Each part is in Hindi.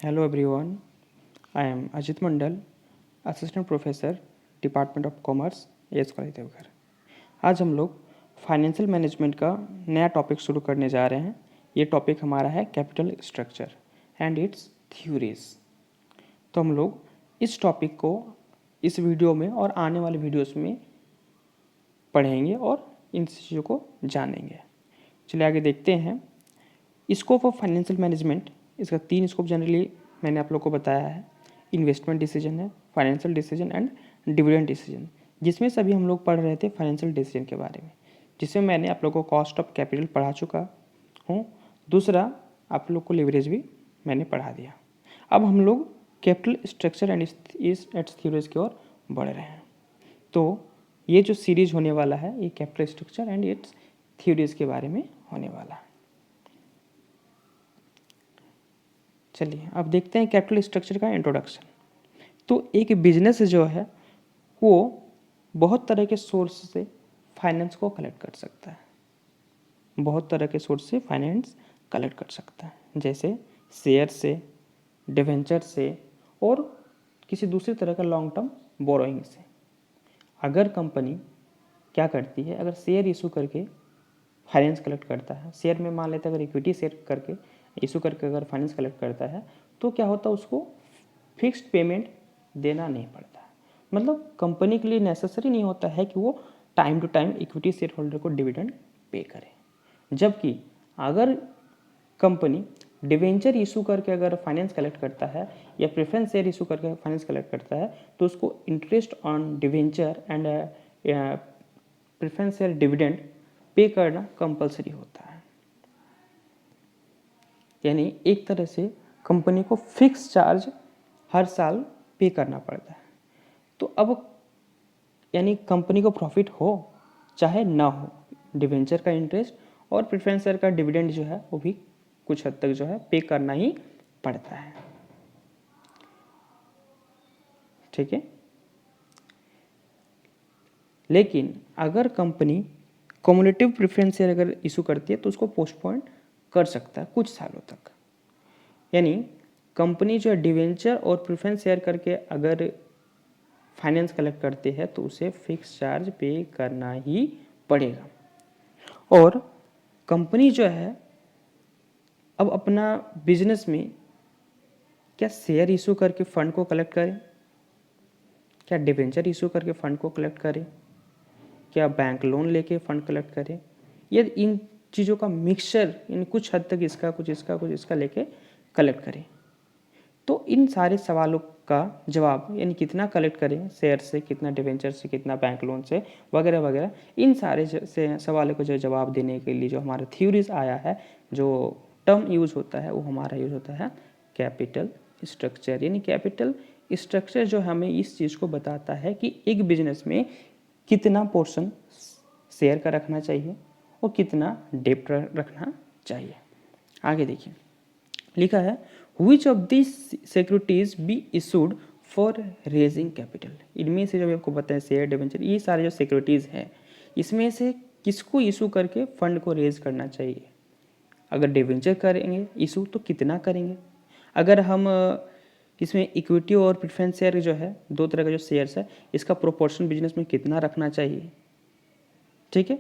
Hello everyone, I am Ajit Mandal, assistant professor department of commerce S college Deoghar. आज हम लोग फाइनेंशियल मैनेजमेंट का नया टॉपिक शुरू करने जा रहे हैं। ये टॉपिक हमारा है capital structure and it's theories. तो हम लोग इस टॉपिक को इस वीडियो में और आने वाले वीडियोस में पढ़ेंगे और इन चीज़ों को जानेंगे। चलिए आगे देखते हैं। स्कोप ऑफ फाइनेंशियल मैनेजमेंट, इसका 3 स्कोप जनरली मैंने आप लोग को बताया है। इन्वेस्टमेंट डिसीजन है, financial decision and dividend decision, जिसमें सभी हम लोग पढ़ रहे थे फाइनेंशियल डिसीजन के बारे में, जिसमें मैंने आप लोग को कॉस्ट ऑफ कैपिटल पढ़ा चुका हूँ। दूसरा आप लोग को लिवरेज भी मैंने पढ़ा दिया। अब हम लोग capital structure and it's theories की ओर बढ़ रहे हैं। तो ये जो सीरीज होने वाला है ये capital structure and it's theories के बारे में होने वाला है। चलिए अब देखते हैं कैपिटल स्ट्रक्चर का इंट्रोडक्शन। तो एक बिजनेस जो है वो बहुत तरह के सोर्स से फाइनेंस को कलेक्ट कर सकता है, बहुत तरह के सोर्स से फाइनेंस कलेक्ट कर सकता है, जैसे शेयर से, डिवेंचर से और किसी दूसरी तरह का लॉन्ग टर्म बोरोइंग से। अगर कंपनी क्या करती है, अगर शेयर इशू करके फाइनेंस कलेक्ट करता है, शेयर में मान लेते हैं अगर इक्विटी शेयर करके इशू करके अगर फाइनेंस कलेक्ट करता है तो क्या होता है, उसको फिक्स्ड पेमेंट देना नहीं पड़ता है। मतलब कंपनी के लिए नेसेसरी नहीं होता है कि वो time to time equity share holder को डिविडेंड पे करे। जबकि अगर कंपनी डिवेंचर इशू करके अगर फाइनेंस कलेक्ट करता है या प्रेफरेंस शेयर इशू करके फाइनेंस कलेक्ट करता है तो उसको interest on debenture and preference share dividend pay करना कंपलसरी होता है। यानी एक तरह से कंपनी को फिक्स चार्ज हर साल पे करना पड़ता है। तो अब यानी कंपनी को प्रॉफिट हो चाहे ना हो, डिवेंचर का इंटरेस्ट और प्रेफरेंस शेयर का डिविडेंड जो है वो भी कुछ हद तक जो है पे करना ही पड़ता है। ठीक है, लेकिन अगर कंपनी कम्युलेटिव प्रेफरेंस शेयर अगर इशू करती है तो उसको पोस्टपोन कर सकता है कुछ सालों तक। यानी कंपनी जो है डिवेंचर और प्रेफरेंस शेयर करके अगर फाइनेंस कलेक्ट करती है तो उसे फिक्स चार्ज पे करना ही पड़ेगा। और कंपनी जो है अब अपना बिजनेस में क्या शेयर इशू करके फंड को कलेक्ट करे, क्या डिवेंचर इशू करके फंड को कलेक्ट करे, क्या बैंक लोन लेके फंड कलेक्ट करे, या इन चीज़ों का मिक्सचर, इन कुछ हद तक इसका कुछ इसका कुछ इसका लेके कलेक्ट करें। तो इन सारे सवालों का जवाब, यानी कितना कलेक्ट करें शेयर से, कितना डिवेंचर से, कितना बैंक लोन से, वगैरह वगैरह, इन सारे से सवालों को जो जवाब देने के लिए जो हमारा थ्योरीज आया है, जो टर्म यूज होता है वो हमारा यूज होता है कैपिटल स्ट्रक्चर। यानी कैपिटल स्ट्रक्चर जो हमें इस चीज़ को बताता है कि एक बिजनेस में कितना पोर्शन शेयर का रखना चाहिए और कितना डेप्ट रखना चाहिए। आगे देखिए, लिखा है which of these securities be issued for raising capital। इनमें से जो आपको बताया शेयर, डिवेंचर, ये सारे जो सिक्योरिटीज़ हैं इसमें से किसको इशू करके फंड को रेज करना चाहिए। अगर डिवेंचर करेंगे इशू तो कितना करेंगे। अगर हम इसमें इक्विटी और प्रेफरेंस शेयर जो है, दो तरह का जो शेयर्स है, इसका प्रोपोर्शन बिजनेस में कितना रखना चाहिए। ठीक है,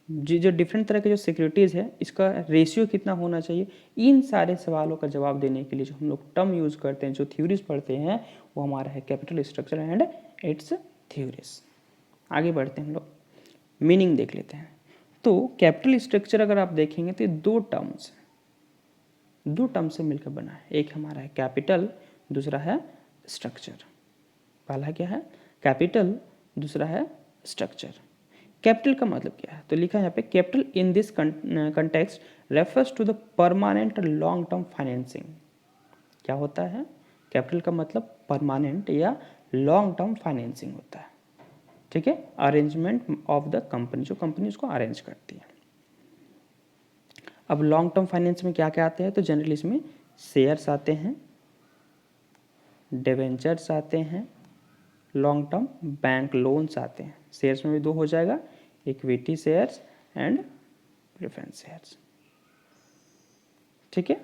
जो डिफरेंट तरह के जो सिक्योरिटीज़ है इसका रेशियो कितना होना चाहिए। इन सारे सवालों का जवाब देने के लिए जो हम लोग टर्म यूज़ करते हैं, जो थ्योरीज पढ़ते हैं, वो हमारा है capital structure and it's theories. आगे बढ़ते हैं, हम लोग मीनिंग देख लेते हैं। तो कैपिटल स्ट्रक्चर अगर आप देखेंगे तो दो टर्म से मिलकर बना है। एक हमारा है कैपिटल, दूसरा है स्ट्रक्चर। पहला क्या है कैपिटल, दूसरा है स्ट्रक्चर। कैपिटल का मतलब क्या है, तो लिखा है यहाँ पे capital in this context refers to the permanent long term financing. क्या होता है कैपिटल का मतलब परमानेंट या लॉन्ग टर्म फाइनेंसिंग होता है। ठीक है, अरेंजमेंट ऑफ द कंपनी, जो कंपनी उसको अरेंज करती है। अब लॉन्ग टर्म फाइनेंस में क्या क्या आते हैं, तो जनरली इसमें शेयर्स आते हैं, डिवेंचर्स आते हैं, लॉन्ग टर्म बैंक लोन्स आते हैं। शेयर्स में भी दो हो जाएगा, equity shares and preference shares. ठीक है,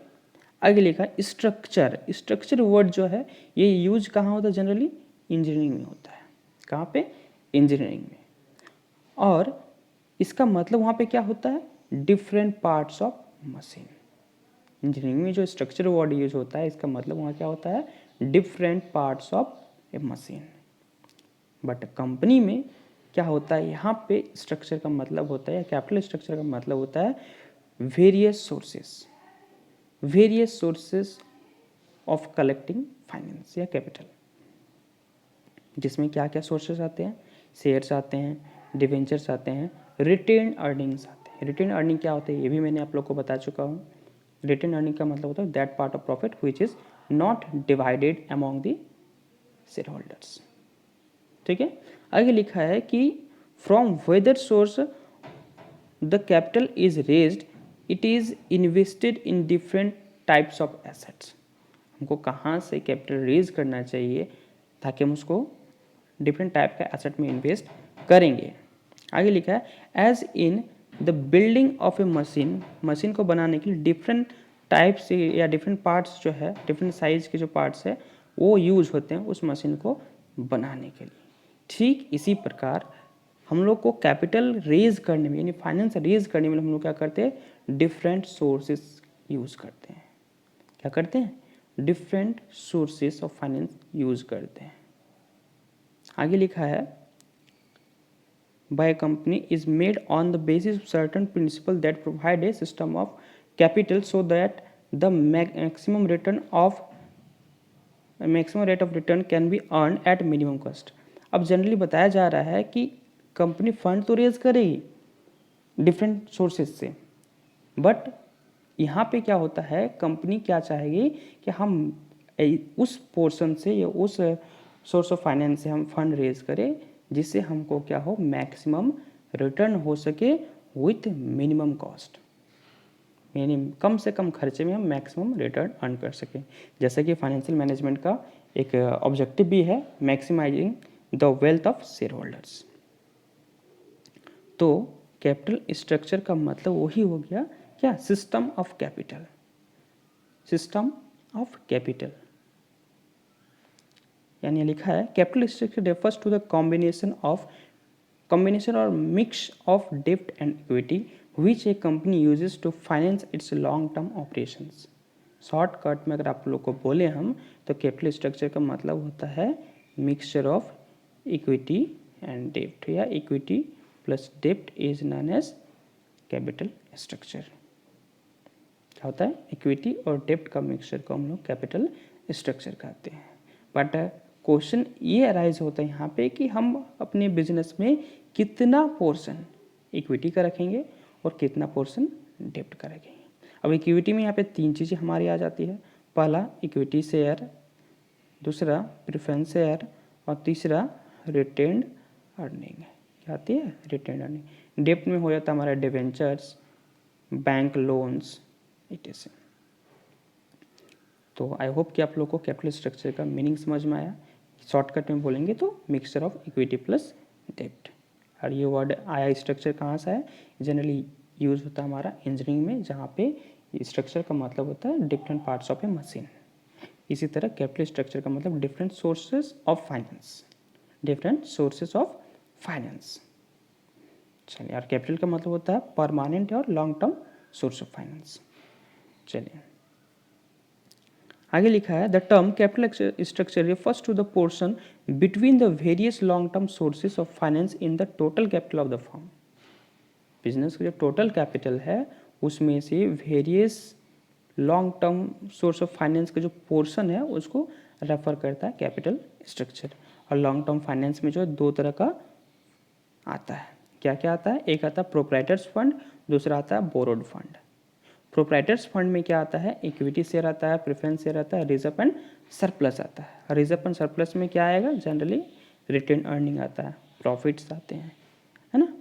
आगे लिखा है स्ट्रक्चर। स्ट्रक्चर वर्ड जो है ये यूज कहाँ होता है? जनरली इंजीनियरिंग में होता है। कहाँ पे? इंजीनियरिंग में। और इसका मतलब वहाँ पे क्या होता है? Different parts of machine. Engineering में जो स्ट्रक्चर वर्ड यूज होता है इसका मतलब वहाँ क्या होता है? Different parts of a machine. But company में क्या होता है? यहाँ पे स्ट्रक्चर का मतलब होता है या कैपिटल स्ट्रक्चर का मतलब होता है various sources of collecting finance या कैपिटल, जिसमें क्या क्या सोर्सेस आते हैं? शेयर्स आते हैं, डिवेंचर्स आते हैं, रिटेन अर्निंग्स आते हैं। रिटेन अर्निंग क्या होते हैं ये भी मैंने आप लोग को बता चुका हूँ। रिटेन अर्निंग का मतलब होता है that part of profit which is not divided among the share holders. ठीक है। आगे लिखा है कि from whether source the capital is raised, it is invested in different types of assets. हमको कहाँ से कैपिटल रेज करना चाहिए ताकि हम उसको डिफरेंट टाइप का एसेट में इन्वेस्ट करेंगे। आगे लिखा है as in the building of a machine. Machine को बनाने के लिए डिफरेंट टाइप्स या डिफरेंट पार्ट्स जो है, डिफरेंट साइज के जो पार्ट्स है वो यूज होते हैं उस मशीन को बनाने के लिए। ठीक इसी प्रकार हम लोग को कैपिटल रेज करने में यानी फाइनेंस रेज करने में हम लोग क्या करते हैं? डिफरेंट सोर्सेस यूज करते हैं। क्या करते हैं? Different sources of finance use करते हैं। आगे लिखा है by company is made on the basis of certain principal that provide a system of capital so that the maximum rate of return can be earn at minimum cost. अब जनरली बताया जा रहा है कि कंपनी फंड तो रेज करेगी डिफरेंट सोर्सेज से, बट यहाँ पे क्या होता है? कंपनी क्या चाहेगी कि हम उस पोर्शन से या उस सोर्स ऑफ फाइनेंस से हम फंड रेज करें जिससे हमको क्या हो? मैक्सिमम रिटर्न हो सके विथ मिनिमम कॉस्ट, यानी कम से कम खर्चे में हम मैक्सिमम रिटर्न अर्न कर सकें। जैसे कि फाइनेंशियल मैनेजमेंट का एक ऑब्जेक्टिव भी है maximising the wealth of share holders. तो कैपिटल स्ट्रक्चर का मतलब वही हो गया क्या? System of capital. System of capital यानी लिखा है capital structure refers to the combination और मिक्स ऑफ डेब्ट and equity which a company uses to finance its long term operations। Shortcut में अगर आप लोग को बोले हम तो कैपिटल स्ट्रक्चर का मतलब होता है मिक्सचर ऑफ इक्विटी एंड डेब्ट, या इक्विटी प्लस डेब्ट is known as capital structure. क्या होता है? इक्विटी और डेब्ट का मिक्सचर को हम लोग कैपिटल स्ट्रक्चर कहते हैं। बट क्वेश्चन ये अराइज होता है यहाँ पे कि हम अपने बिजनेस में कितना पोर्शन इक्विटी का रखेंगे और कितना पोर्शन डेब्ट का रखेंगे। अब इक्विटी में यहाँ पे तीन चीज़ें हमारी आ जाती है। पहला इक्विटी शेयर, दूसरा प्रेफरेंस शेयर और तीसरा रिटेन्ड अर्निंग। क्या आती है? Retained earning. डेब्ट में हो जाता है हमारा डिवेंचर्स, बैंक लोन्स इत्यादि। तो आई होप कि आप लोग को कैपिटल स्ट्रक्चर का मीनिंग समझ में आया। शॉर्टकट में बोलेंगे तो मिक्सचर ऑफ इक्विटी प्लस डेब्ट। और ये वर्ड आया स्ट्रक्चर कहाँ से है? जनरली यूज होता है हमारा इंजीनियरिंग में, जहाँ पे स्ट्रक्चर का मतलब होता है different parts of a machine. इसी तरह कैपिटल स्ट्रक्चर का मतलब different sources of finance, different sources of finance. चलिए, और कैपिटल का मतलब होता है परमानेंट और long term source of finance. चलिए आगे लिखा है the term capital structure refers to the portion between the various long term sources of finance in the total capital of the firm. Business का जो टोटल कैपिटल है उसमें से various long term source of finance का जो पोर्शन है उसको रेफर करता है कैपिटल स्ट्रक्चर। और लॉन्ग टर्म फाइनेंस में जो दो तरह का आता है। क्या क्या आता है? एक आता है प्रोप्राइटर्स फंड, दूसरा आता है बोरोड फंड। प्रोप्राइटर्स फंड में क्या आता है? इक्विटी शेयर आता है, प्रेफरेंस शेयर आता है, रिजर्व एंड सरप्लस आता है। रिजर्व एंड सरप्लस में क्या आएगा? जनरली रिटेन अर्निंग आता है, प्रॉफिट्स आते हैं, है ना।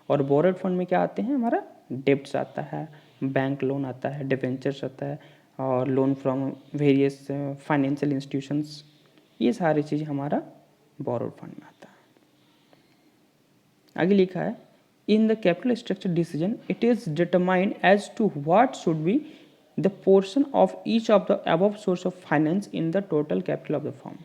और बोरोड फंड में क्या आते हैं? हमारा डेब्ट्स आता है, बैंक लोन आता है, डिवेंचर्स आता है और loan from various financial institutions. ये सारी चीज़ हमारा बोरोड फंड में आता है। आगे लिखा है in the capital structure decision it is determined as to what should be the portion of each of the above source of finance in the total capital of the firm.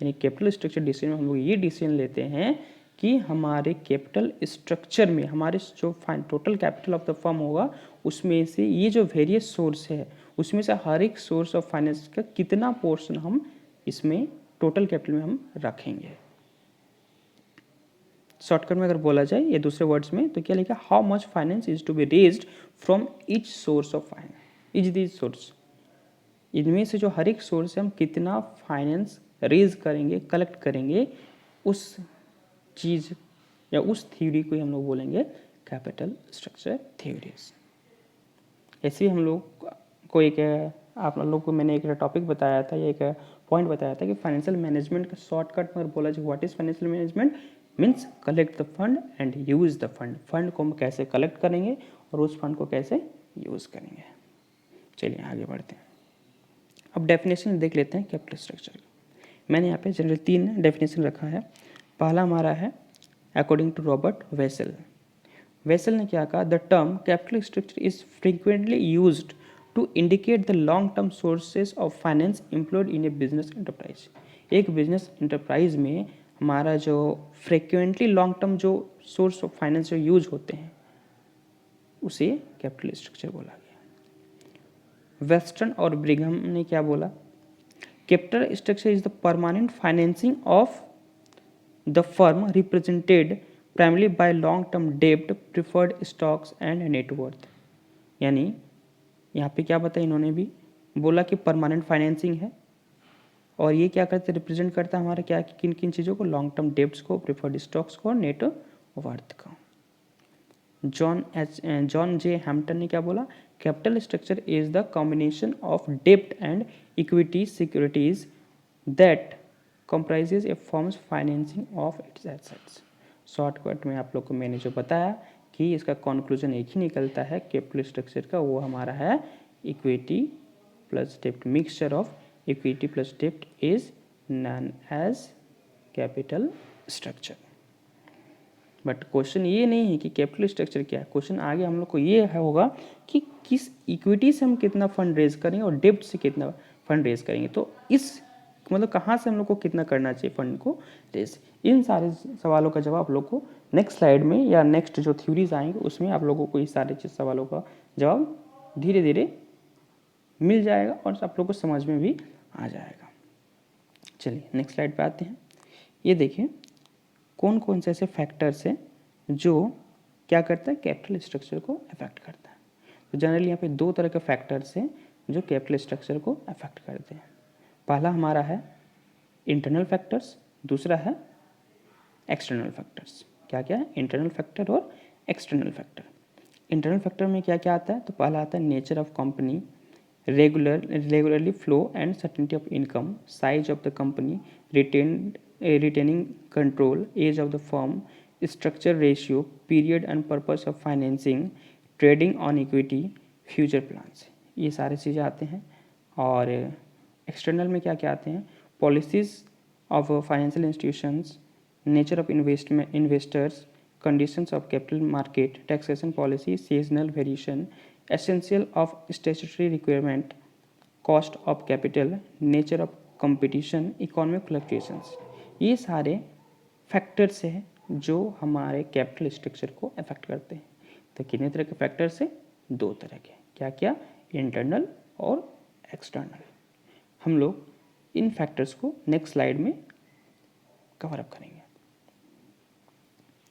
यानी कैपिटल स्ट्रक्चर डिसीजन में हम लोग ये डिसीजन लेते हैं कि हमारे कैपिटल स्ट्रक्चर में हमारे जो total capital of the firm होगा उसमें से ये जो वेरियस सोर्स है उसमें से हर एक सोर्स ऑफ फाइनेंस का कितना पोर्शन हम इसमें टोटल कैपिटल में हम रखेंगे। शॉर्टकट में अगर बोला जाए ये दूसरे वर्ड्स में तो क्या लिखा, how much finance is to be raised from each source of finance, each these source, इनमें से जो हर एक सोर्स है हम कितना फाइनेंस रेज करेंगे, कलेक्ट करेंगे, उस चीज़ या उस थ्योरी को हम लोग बोलेंगे कैपिटल स्ट्रक्चर थ्योरीज। ऐसे ही हम लोग को एक आप लोग को मैंने एक टॉपिक बताया था या एक पॉइंट बताया था कि फाइनेंशियल मैनेजमेंट का शॉर्टकट में बोला जाए what is financial management means collect the fund and use the fund. Fund को हम कैसे कलेक्ट करेंगे और उस फंड को कैसे यूज करेंगे। चलिए आगे बढ़ते हैं। अब डेफिनेशन देख लेते हैं कैपिटल स्ट्रक्चर का। मैंने यहाँ पे जनरल 3 डेफिनेशन रखा है। पहला हमारा है according to Robert Wessel. Wessel ने क्या कहा, the term capital structure is frequently used to indicate the long term sources of finance employed in a business enterprise. एक बिजनेस एंटरप्राइज में हमारा जो फ्रिक्वेंटली लॉन्ग टर्म जो सोर्स ऑफ फाइनेंस जो यूज होते हैं उसे कैपिटल स्ट्रक्चर बोला गया। वेस्टर्न और ब्रिघम ने क्या बोला, capital structure is the permanent financing of the firm represented primary by long term डेब्ट, प्रिफर्ड स्टॉक्स एंड नेटवर्थ। यानी यहाँ पे क्या बताया इन्होंने भी बोला कि परमानेंट फाइनेंसिंग है और ये क्या करते रिप्रेजेंट करता है हमारा क्या किन किन चीज़ों को, लॉन्ग टर्म डेब्ट्स को, प्रिफर्ड स्टॉक्स को और नेट वर्थ का। जॉन जे हैम्पटन ने क्या बोला, capital structure is the combination of डेब्ट and equity securities that comprises a firm's financing of its assets। Shortcut में आप लोग को मैंने जो बताया कि इसका कंक्लूजन एक ही निकलता है कैपिटल स्ट्रक्चर का, वो हमारा है इक्विटी प्लस डेब्ट। मिक्सचर ऑफ इक्विटी प्लस डेब्ट is known as capital structure. But question ये नहीं है कि कैपिटल स्ट्रक्चर क्या है, क्वेश्चन आगे हम लोग को ये होगा कि किस इक्विटी से हम कितना फंड रेज करेंगे और डेब्ट से कितना फंड रेज करेंगे। तो इस मतलब कहाँ से हम लोग को कितना करना चाहिए फंड को रेज। इन सारे सवालों का जवाब आप लोग को नेक्स्ट स्लाइड में या नेक्स्ट जो थ्योरीज आएंगे उसमें आप लोगों को इस सारे सवालों का जवाब धीरे धीरे मिल जाएगा और आप लोग को समझ में भी आ जाएगा। चलिए नेक्स्ट स्लाइड पे आते हैं। ये देखिए कौन कौन से ऐसे फैक्टर्स हैं जो क्या करता है कैपिटल स्ट्रक्चर को अफेक्ट करता है। तो जनरली यहाँ पे 2 तरह के फैक्टर्स हैं जो कैपिटल स्ट्रक्चर को अफेक्ट करते हैं। पहला हमारा है इंटरनल फैक्टर्स, दूसरा है एक्सटर्नल फैक्टर्स। क्या क्या है, इंटरनल फैक्टर और एक्सटर्नल फैक्टर। इंटरनल फैक्टर में क्या क्या आता है, तो पहला आता है nature of company, regularly flow and certainty of income, size of the company, retaining control, age of the firm, structure ratio, period and purpose of financing, trading on equity, future plans. ये सारे चीज़ें आते हैं। और एक्सटर्नल में क्या क्या आते हैं, policies of financial institutions, nature of investors, conditions of capital market, taxation policy, seasonal variation, essential of statutory requirement, cost of capital, nature of competition, economic fluctuations. ये सारे फैक्टर्स हैं जो हमारे कैपिटल स्ट्रक्चर को अफेक्ट करते हैं। तो कितने तरह के फैक्टर्स हैं, 2 तरह के। क्या क्या, इंटरनल और एक्सटर्नल। हम लोग इन फैक्टर्स को नेक्स्ट स्लाइड में कवर अप करेंगे।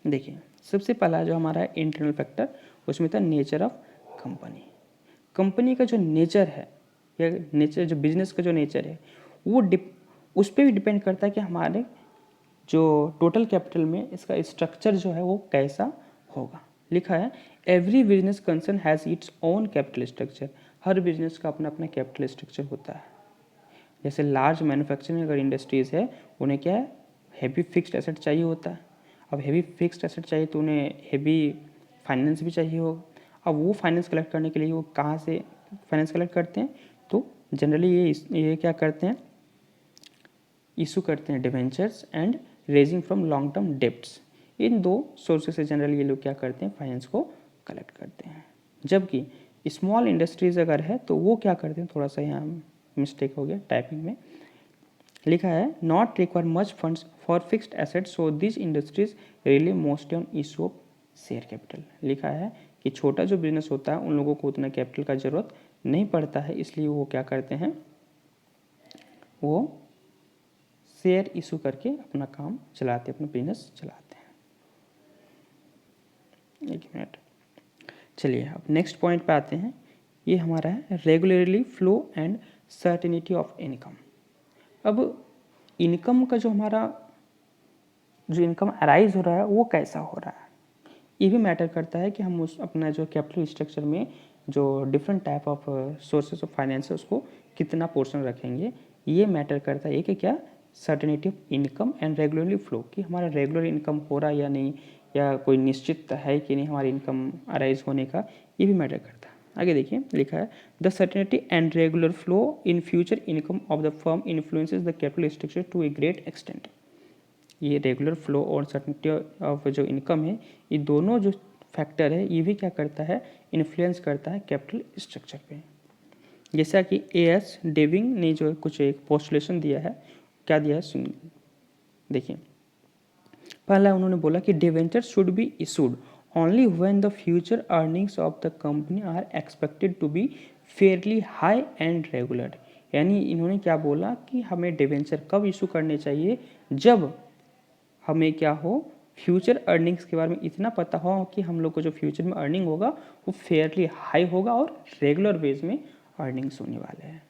देखिए सबसे पहला जो हमारा है इंटरनल फैक्टर, उसमें था नेचर ऑफ कंपनी। कंपनी का जो नेचर है या नेचर जो बिजनेस का जो नेचर है वो उस पर भी डिपेंड करता है कि हमारे जो टोटल कैपिटल में इसका स्ट्रक्चर जो है वो कैसा होगा। लिखा है every business concern has its own capital structure. Her business का अपना अपना कैपिटल स्ट्रक्चर होता है। जैसे लार्ज मैन्युफैक्चरिंग अगर इंडस्ट्रीज़ है उन्हें क्या है, हैवी फिक्स्ड एसेट चाहिए होता है। अब हैवी फिक्स्ड एसेट चाहिए तो उन्हें हैवी फाइनेंस भी चाहिए होगा। अब वो फाइनेंस कलेक्ट करने के लिए वो कहाँ से फाइनेंस कलेक्ट करते हैं, तो जनरली ये क्या करते हैं, इशू करते हैं debentures and raising from long term debts. In 2 sources से जनरली ये लोग क्या करते हैं, फाइनेंस को कलेक्ट करते हैं। जबकि स्मॉल इंडस्ट्रीज अगर है तो वो क्या करते हैं, थोड़ा सा यहाँ मिस्टेक हो गया टाइपिंग में, लिखा है not require much funds for fixed assets so this industries really mostly on issue of share capital. लिखा है कि छोटा जो बिजनेस होता है उन लोगों को उतना कैपिटल का ज़रूरत नहीं पड़ता है, इसलिए वो क्या करते हैं, वो शेयर इशू करके अपना काम चलाते हैं, अपना बिजनेस चलाते हैं। एक मिनट, चलिए अब नेक्स्ट पॉइंट पे आते हैं। ये हमारा है regularly flow and certainty of income. अब इनकम का जो हमारा जो इनकम अराइज हो रहा है वो कैसा हो रहा है, ये भी मैटर करता है कि हम उस अपना जो कैपिटल स्ट्रक्चर में जो different type of sources of finance है उसको कितना पोर्शन रखेंगे। ये मैटर करता है कि क्या certainty of income and regularly flow, कि हमारा रेगुलर इनकम हो रहा है या नहीं, या कोई निश्चित है कि नहीं हमारी इनकम अराइज होने का, ये भी मैटर करता है। आगे देखिए, लिखा है the certainty and regular flow in future income of the firm influences the capital structure to a great extent. ये रेगुलर फ्लो और सर्टेनिटी ऑफ जो इनकम है, ये दोनों जो फैक्टर है ये भी क्या करता है, इन्फ्लुएंस करता है कैपिटल स्ट्रक्चर पे। जैसा कि एएस डेविंग ने जो कुछ एक पोस्टुलेशन दिया है, क्या दिया है सुन देखिए। पहला उन्होंने बोला कि debenture should be issued only when the future earnings of the company are expected to be fairly high and regular. यानी इन्होंने क्या बोला कि हमें डिवेंचर कब इशू करने चाहिए, जब हमें क्या हो, फ्यूचर अर्निंग्स के बारे में इतना पता हो कि हम लोग को जो फ्यूचर में अर्निंग होगा वो फेयरली हाई होगा और रेगुलर बेस में अर्निंग्स होने वाले हैं।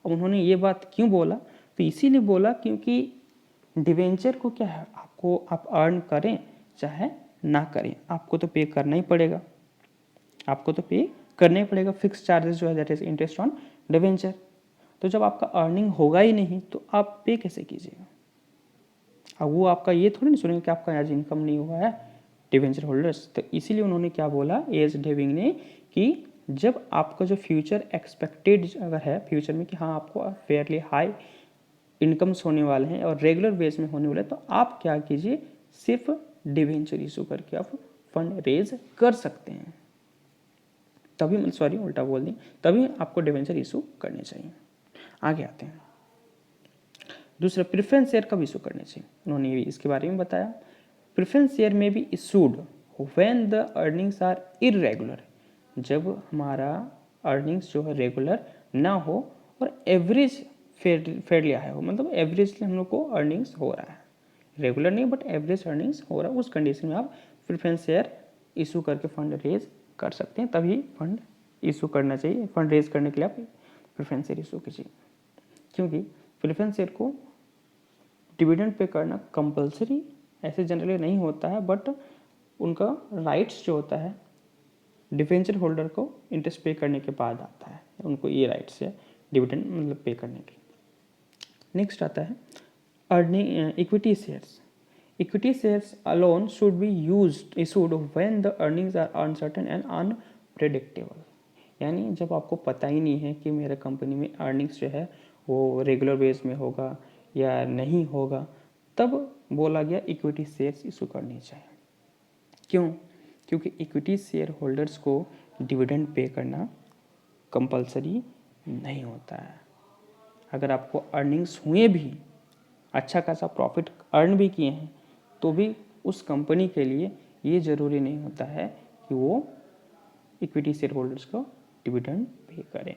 अब उन्होंने ये बात क्यों बोला, तो इसीलिए बोला क्योंकि डिवेंचर को क्या है, आपको आप अर्न करें चाहे ना करें आपको तो पे करना ही पड़ेगा, आपको तो पे करना ही पड़ेगा। फिक्स चार्जेस जो है that is interest on debenture. तो जब आपका अर्निंग होगा ही नहीं तो आप पे कैसे कीजिएगा। अब वो आपका ये थोड़ी नहीं सुनेंगे कि आपका आज इनकम नहीं हुआ है डिवेंचर होल्डर्स। तो इसीलिए उन्होंने क्या बोला एज डेविंग ने कि जब आपका जो फ्यूचर एक्सपेक्टेड अगर है फ्यूचर में कि हाँ आपको फेयरली हाई इनकम्स होने वाले हैं और रेगुलर बेस में होने वाले हैं, तो आप क्या कीजिए, सिर्फ डिवेंचर इशू करके आप फंड रेज कर सकते हैं। तभी सॉरी उल्टा बोल दी, तभी आपको डिवेंचर इशू करने चाहिए। आगे आते हैं, दूसरा प्रेफरेंस शेयर कब इशू करने चाहिए, उन्होंने इसके बारे में बताया। प्रेफरेंस शेयर में भी issued when the earnings are irregular, जब हमारा अर्निंग्स जो है रेगुलर ना हो और एवरेज फेयरली हाई हो, मतलब एवरेजली हम लोग को अर्निंग्स हो रहा है, रेगुलर नहीं बट एवरेज अर्निंग्स हो रहा है, उस कंडीशन में आप प्रेफरेंस शेयर इशू करके फंड रेज कर सकते हैं। तभी फंड इशू करना चाहिए, फंड रेज करने के लिए आप प्रेफरेंस शेयर इशू कीजिए। क्योंकि प्रेफरेंस शेयर को डिविडेंड पे करना कंपलसरी ऐसे जनरली नहीं होता है, बट उनका राइट्स जो होता है डिवेंचर होल्डर को इंटरेस्ट पे करने के बाद आता है, उनको ये राइट्स है डिविडेंड मतलब पे करने के। नेक्स्ट आता है earning equity shares. Equity shares alone should be used issued when the earnings are uncertain and unpredictable. यानी जब आपको पता ही नहीं है कि मेरा कंपनी में अर्निंग्स जो है वो रेगुलर बेस में होगा या नहीं होगा, तब बोला गया इक्विटी शेयर्स इशू करनी चाहिए। क्यों? क्योंकि इक्विटी शेयर होल्डर्स को डिविडेंड पे करना कंपलसरी नहीं होता है। अगर आपको अर्निंग्स हुए भी, अच्छा खासा प्रॉफिट अर्न भी किए हैं, तो भी उस कंपनी के लिए ये ज़रूरी नहीं होता है कि वो इक्विटी शेयर होल्डर्स को डिविडेंड पे करें।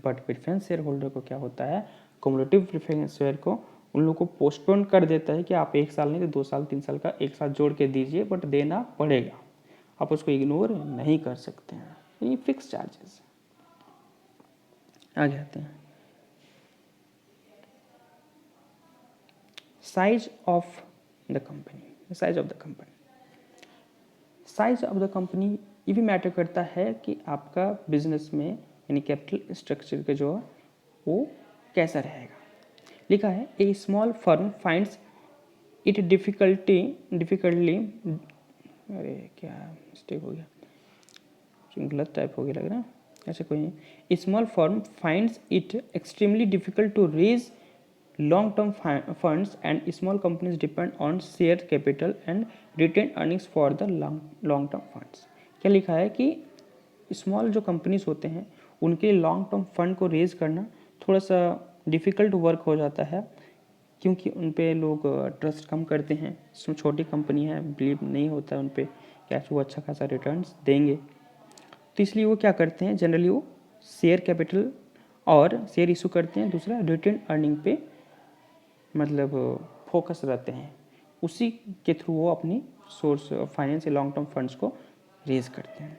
बट प्रेफरेंस शेयर होल्डर को क्या होता है, कम्युलेटिव प्रेफरेंस शेयर को उन लोगों को पोस्टपोन कर देता है कि आप 1 साल नहीं तो 2 साल 3 साल का एक साथ जोड़ के दीजिए, बट देना पड़ेगा, आप उसको इग्नोर नहीं कर सकते हैं, ये फिक्स चार्जेस। आगे आते हैं size of the company. Size of the company, size of the company ये भी मैटर करता है कि आपका बिजनेस में यानी कैपिटल स्ट्रक्चर का जो वो कैसा रहेगा। लिखा है ए स्मॉल फर्म फाइंड्स इट डिफिकल्टली अरे क्या मिस्टेक हो गया, गलत टाइप हो गया लग रहा है, ऐसे कोई नहीं। A small firm finds it extremely difficult to raise long term funds and small companies depend on share capital and retained earnings for the long term funds. क्या लिखा है कि स्मॉल जो कंपनीज होते हैं उनके लॉन्ग टर्म फंड को रेज करना थोड़ा सा डिफ़िकल्ट वर्क हो जाता है, क्योंकि उन पे लोग ट्रस्ट कम करते हैं। छोटी कंपनी है, बिलीव नहीं होता है उन पे क्या वो अच्छा खासा रिटर्न्स देंगे। तो इसलिए वो क्या करते हैं, जनरली वो शेयर कैपिटल और शेयर इशू करते हैं, दूसरा रिटेन अर्निंग पे मतलब फोकस रहते हैं। उसी के थ्रू वो अपनी सोर्स फाइनेंस या लॉन्ग टर्म फंड्स को रेज करते हैं।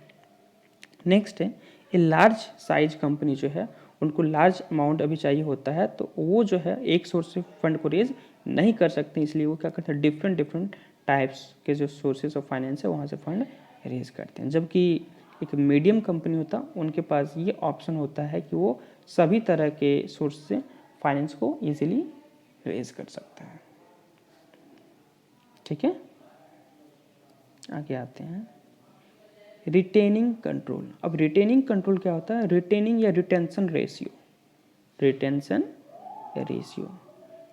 नेक्स्ट है ये लार्ज साइज कंपनी जो है उनको लार्ज अमाउंट अभी चाहिए होता है, तो वो जो है एक सोर्स से फंड को रेज नहीं कर सकते, इसलिए वो क्या करते हैं डिफरेंट टाइप्स के जो सोर्सेज ऑफ फाइनेंस है वहाँ से फंड रेज करते हैं। जबकि एक मीडियम कंपनी होता उनके पास ये ऑप्शन होता है कि वो सभी तरह के सोर्स से फाइनेंस को ईजिली रेज कर सकता है। ठीक है, आगे आते हैं रिटेनिंग कंट्रोल। अब रिटेनिंग कंट्रोल क्या होता है, रिटेनिंग या रिटेंशन रेशियो, रिटेंशन या रेशियो।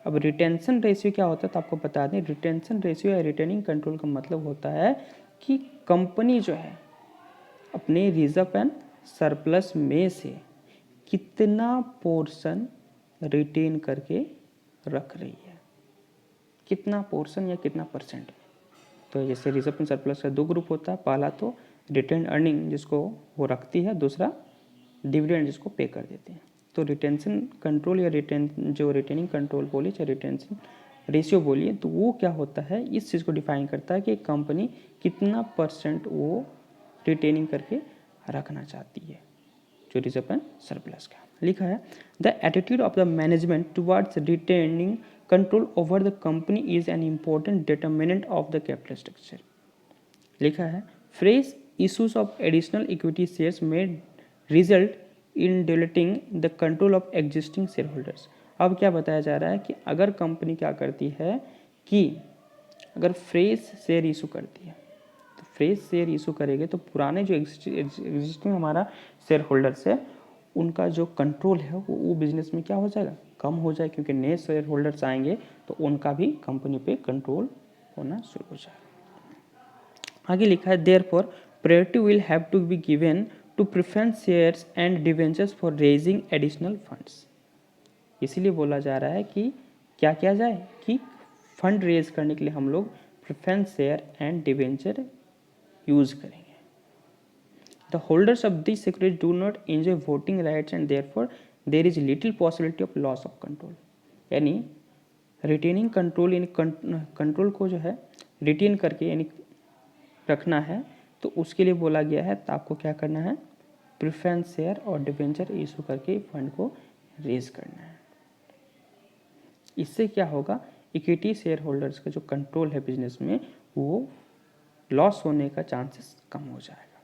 अब रिटेंशन रेशियो क्या होता है तो आपको बता दें, रिटेंशन रेशियो या रिटेनिंग कंट्रोल का मतलब होता है कि कंपनी जो है अपने रिजर्व एंड सरप्लस में से कितना पोर्शन रिटेन करके रख रही है, कितना पोर्शन या कितना परसेंट। तो जैसे रिजर्व एंड सरप्लस का दो ग्रुप होता है, पहला तो रिटेन अर्निंग जिसको वो रखती है, दूसरा डिविडेंड जिसको पे कर देते हैं। तो रिटेंशन कंट्रोल या रिटेनिंग कंट्रोल बोलिए चाहे रिटेंशन रेशियो बोलिए, तो वो क्या होता है इस चीज़ को डिफाइन करता है कि कंपनी कितना परसेंट वो रिटेनिंग करके रखना चाहती है। जो रिजर्व एंड सरप्लस का लिखा है, the attitude of the management towards retaining control over the company is an important determinant of the capital structure. लिखा है, fresh issues of additional equity shares may result in diluting the control of existing shareholders। अब क्या बताया जा रहा है कि अगर कंपनी क्या करती है कि अगर फ्रेश शेयर इशू करती है, तो फ्रेश शेयर इशू करेंगे तो पुराने जो एग्जिस्टिंग हमारा शेयर होल्डर्स है उनका जो कंट्रोल है वो बिजनेस में क्या हो जाएगा, कम हो जाए, क्योंकि नए शेयर होल्डर्स आएंगे तो उनका भी कंपनी पे कंट्रोल होना शुरू हो जाएगा। आगे लिखा है, therefore priority will have to be given to preference shares and debentures for raising additional funds. इसीलिए बोला जा रहा है कि क्या किया जाए कि फंड रेज करने के लिए हम लोग preference share and debenture use करेंगे। The holders of this securities do not enjoy voting rights and therefore there is little possibility of loss of control. यानी रिटेनिंग कंट्रोल यानी कंट्रोल को जो है रिटेन करके यानी रखना है, तो उसके लिए बोला गया है तो आपको क्या करना है, प्रेफरेंस शेयर और डिवेंचर इशू करके फंड को रेज करना है। इससे क्या होगा, इक्विटी शेयर होल्डर्स का जो कंट्रोल है बिजनेस में वो लॉस होने का चांसेस कम हो जाएगा।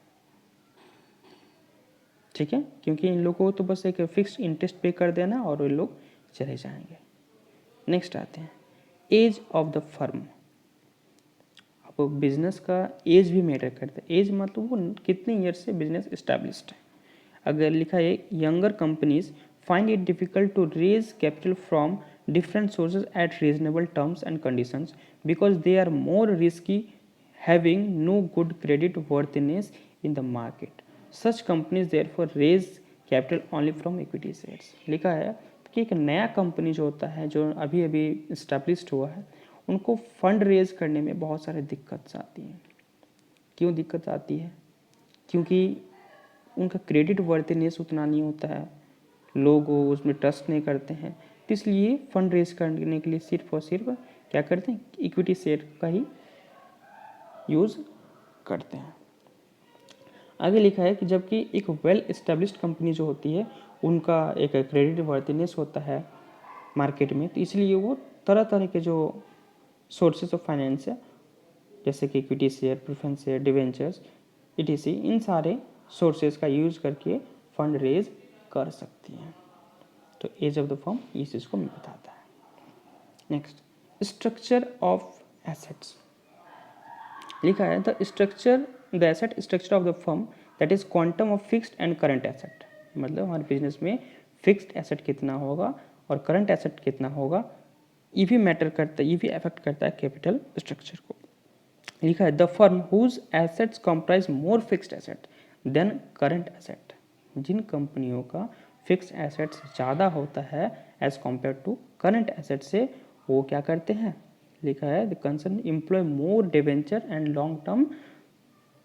ठीक है, क्योंकि इन लोगों को तो बस एक फिक्स्ड इंटरेस्ट पे कर देना और वे लोग चले जाएंगे। नेक्स्ट आते हैं एज ऑफ द फर्म। अब बिजनेस का एज भी मैटर करता है। एज मतलब वो कितने ईयर से बिजनेस इस्टेब्लिश्ड है। अगर लिखा है younger companies find it difficult to raise capital from different sources at reasonable terms and conditions because they are more risky, having no good credit worthiness in the market. Such companies therefore raise capital only from equity shares। लिखा है कि एक नया कंपनी जो होता है जो अभी अभी इस्टेब्लिश्ड हुआ है उनको फंड रेज करने में बहुत सारे दिक्कत आती हैं। क्यों दिक्कत आती है, क्योंकि उनका क्रेडिट वर्थिनेस उतना नहीं होता है, लोग उसमें ट्रस्ट नहीं करते हैं, तो इसलिए फंड रेज करने के लिए सिर्फ और सिर्फ क्या करते हैं, इक्विटी शेयर का ही यूज़ करते हैं। आगे लिखा है कि जबकि एक वेल एस्टेब्लिश्ड कंपनी जो होती है उनका एक क्रेडिट वर्थिनेस होता है मार्केट में, तो इसलिए वो तरह तरह के जो सोर्सेस ऑफ फाइनेंस है जैसे कि equity share, preference share, debentures etc, इन सारे सोर्सेज का यूज करके फंड रेज कर सकती हैं। तो एज ऑफ द फर्म इस चीज़ को बताता है। Next structure of assets. लिखा है the asset structure of the firm that is quantum of fixed and current asset. मतलब हमारे बिजनेस में फिक्स्ड एसेट कितना होगा और करंट एसेट कितना होगा, ये भी मैटर करता है, ये भी अफेक्ट करता है कैपिटल स्ट्रक्चर को। लिखा है the firm whose assets comprise more fixed asset than current asset. जिन कंपनियों का फिक्स एसेट्स ज़्यादा होता है as compare to current asset से, वो क्या करते हैं, लिखा है the concern employ more debenture and long term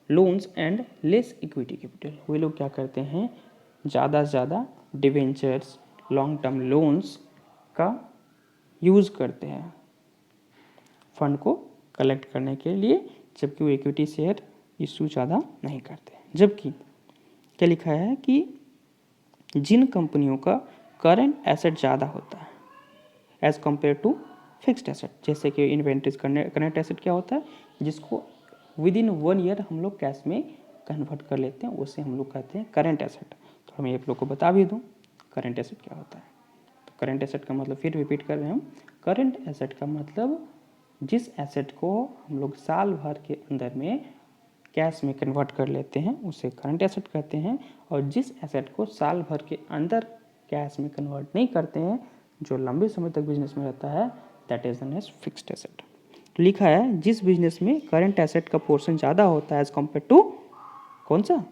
loans and less equity capital. वे लोग क्या करते हैं, ज़्यादा से ज़्यादा डिवेंचर्स, लॉन्ग टर्म लोन्स का यूज़ करते हैं फंड को कलेक्ट करने के लिए, जबकि वो इक्विटी शेयर इशू ज़्यादा नहीं करते। जबकि क्या लिखा है कि जिन कंपनियों का करंट एसेट ज़्यादा होता है as compare to fixed asset, जैसे कि इन्वेंट्रीज करंट एसेट क्या होता है, जिसको विद इन 1 ईयर हम लोग कैश में कन्वर्ट कर लेते हैं, उसे हम लोग कहते हैं करंट एसेट। तो मैं आप लोग को बता भी दूँ करंट एसेट क्या होता है। तो करंट एसेट का मतलब फिर रिपीट कर रहे हैं हम, करंट एसेट का मतलब जिस एसेट को हम लोग साल भर के अंदर में कैश में कन्वर्ट कर लेते हैं उसे करंट एसेट कहते हैं, और जिस एसेट को साल भर के अंदर कैश में कन्वर्ट नहीं करते हैं, जो लंबे समय तक बिजनेस में रहता है, that is known as fixed asset. लिखा है जिस बिजनेस में करंट एसेट का पोर्शन ज़्यादा होता है एज कम्पेयर टू कौन सा,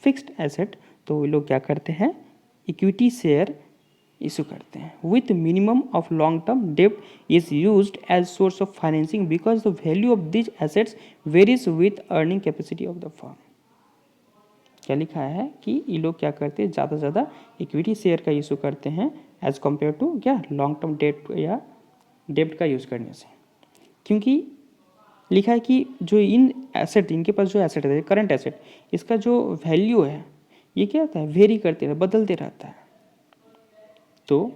फिक्स्ड एसेट, तो वो लोग क्या करते हैं, इक्विटी शेयर इशू करते हैं। With minimum of long term डेब्ट is used as source of financing because the value of this assets varies with earning capacity of the firm. क्या लिखा है कि ये लोग क्या करते हैं, ज़्यादा से ज़्यादा इक्विटी शेयर का इशू करते हैं एज कम्पेयर टू क्या लॉन्ग टर्म डेब्ट या डेब्ट का यूज़ करने से, क्योंकि लिखा है कि जो इन एसेट, इनके पास जो एसेट है करंट एसेट, इसका जो वैल्यू है ये क्या होता है, वेरी करते रहता है, बदलते रहता है। तो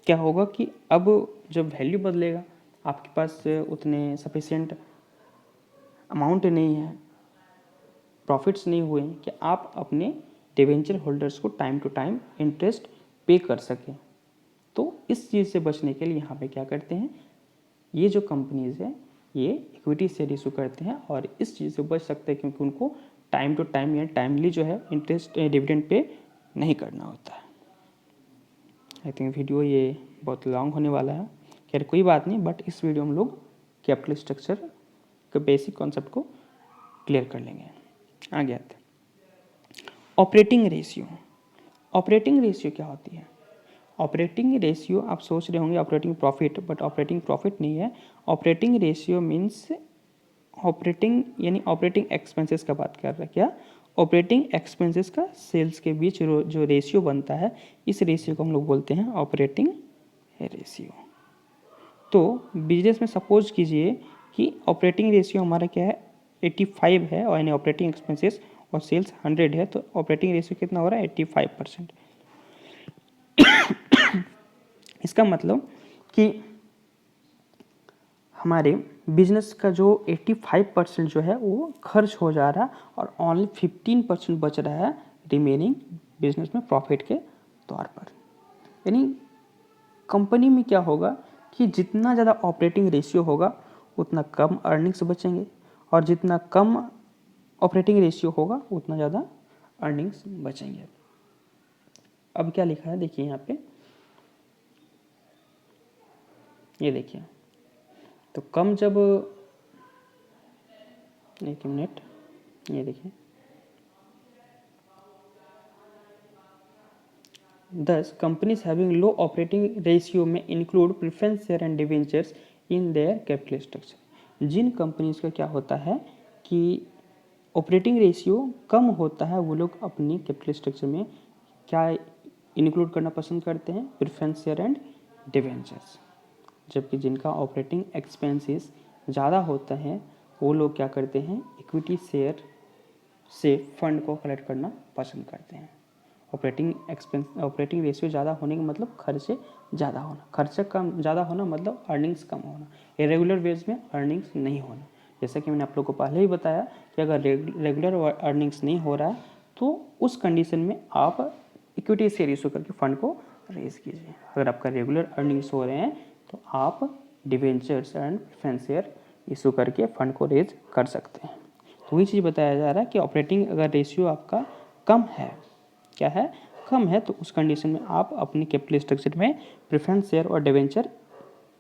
क्या होगा कि अब जब वैल्यू बदलेगा, आपके पास उतने सफिशिएंट अमाउंट नहीं है, प्रॉफिट्स नहीं हुए कि आप अपने डिवेंचर होल्डर्स को टाइम टू टाइम इंटरेस्ट पे कर सकें। तो इस चीज़ से बचने के लिए यहाँ पे क्या करते हैं, ये जो कंपनीज है ये इक्विटी शेयर इशू करते हैं और इस चीज़ से बच सकते हैं, क्योंकि उनको टाइम टू टाइम या टाइमली जो है इंटरेस्ट डिविडेंड पे नहीं करना होता है। आई थिंक वीडियो ये बहुत लॉन्ग होने वाला है, खैर कोई बात नहीं, बट इस वीडियो में हम लोग कैपिटल स्ट्रक्चर के बेसिक कॉन्सेप्ट को क्लियर कर लेंगे। आगे आते हैं ऑपरेटिंग रेशियो। ऑपरेटिंग रेशियो क्या होती है, ऑपरेटिंग रेशियो आप सोच रहे होंगे operating profit, but operating profit नहीं है। ऑपरेटिंग रेशियो मीन्स ऑपरेटिंग यानी ऑपरेटिंग एक्सपेंसेस का बात कर रहे हैं क्या, ऑपरेटिंग एक्सपेंसेस का सेल्स के बीच जो रेशियो बनता है, इस रेशियो को हम लोग बोलते हैं ऑपरेटिंग रेशियो। तो बिजनेस में सपोज कीजिए कि ऑपरेटिंग रेशियो हमारा क्या है 85 है, और यानी ऑपरेटिंग एक्सपेंसेस और सेल्स 100 है, तो ऑपरेटिंग रेशियो कितना हो रहा है 85%। इसका मतलब कि हमारे बिजनेस का जो 85% जो है वो खर्च हो जा रहा है और ओनली 15% बच रहा है रिमेनिंग बिजनेस में प्रॉफिट के तौर पर। यानी कंपनी में क्या होगा कि जितना ज़्यादा ऑपरेटिंग रेशियो होगा उतना कम अर्निंग्स बचेंगे, और जितना कम ऑपरेटिंग रेशियो होगा उतना ज़्यादा अर्निंग्स बचेंगे। अब क्या लिखा है देखिए यहाँ पे, ये देखिए, तो कम जब, एक मिनट, ये देखिए, Thus, companies having low operating ratio may include preference share and debentures in their capital structure. जिन कंपनीज का क्या होता है कि ऑपरेटिंग रेशियो कम होता है, वो लोग अपनी कैपिटल स्ट्रक्चर में क्या इंक्लूड करना पसंद करते हैं, प्रेफरेंस शेयर एंड डिवेंचर्स। जबकि जिनका ऑपरेटिंग एक्सपेंसेस ज़्यादा होता है वो लोग क्या करते हैं, इक्विटी शेयर से फंड को कलेक्ट करना पसंद करते हैं। ऑपरेटिंग रेशियो ज़्यादा होने का मतलब खर्चे ज़्यादा होना, खर्चे कम ज़्यादा होना मतलब अर्निंग्स कम होना, इरेगुलर वेज में अर्निंग्स नहीं होना। जैसा कि मैंने आप लोग को पहले ही बताया कि अगर रेगुलर अर्निंग्स नहीं हो रहा है तो उस कंडीशन में आप इक्विटी शेयर इशू करके फंड को रेज कीजिए। अगर आपका रेगुलर अर्निंग्स हो रहे हैं तो आप debentures and preference share issue करके फंड को रेज कर सकते हैं। तो वही चीज़ बताया जा रहा है कि ऑपरेटिंग अगर रेशियो आपका कम है, क्या है, कम है, तो उस कंडीशन में आप अपनी कैपिटल स्ट्रक्चर में प्रेफरेंस शेयर और डिवेंचर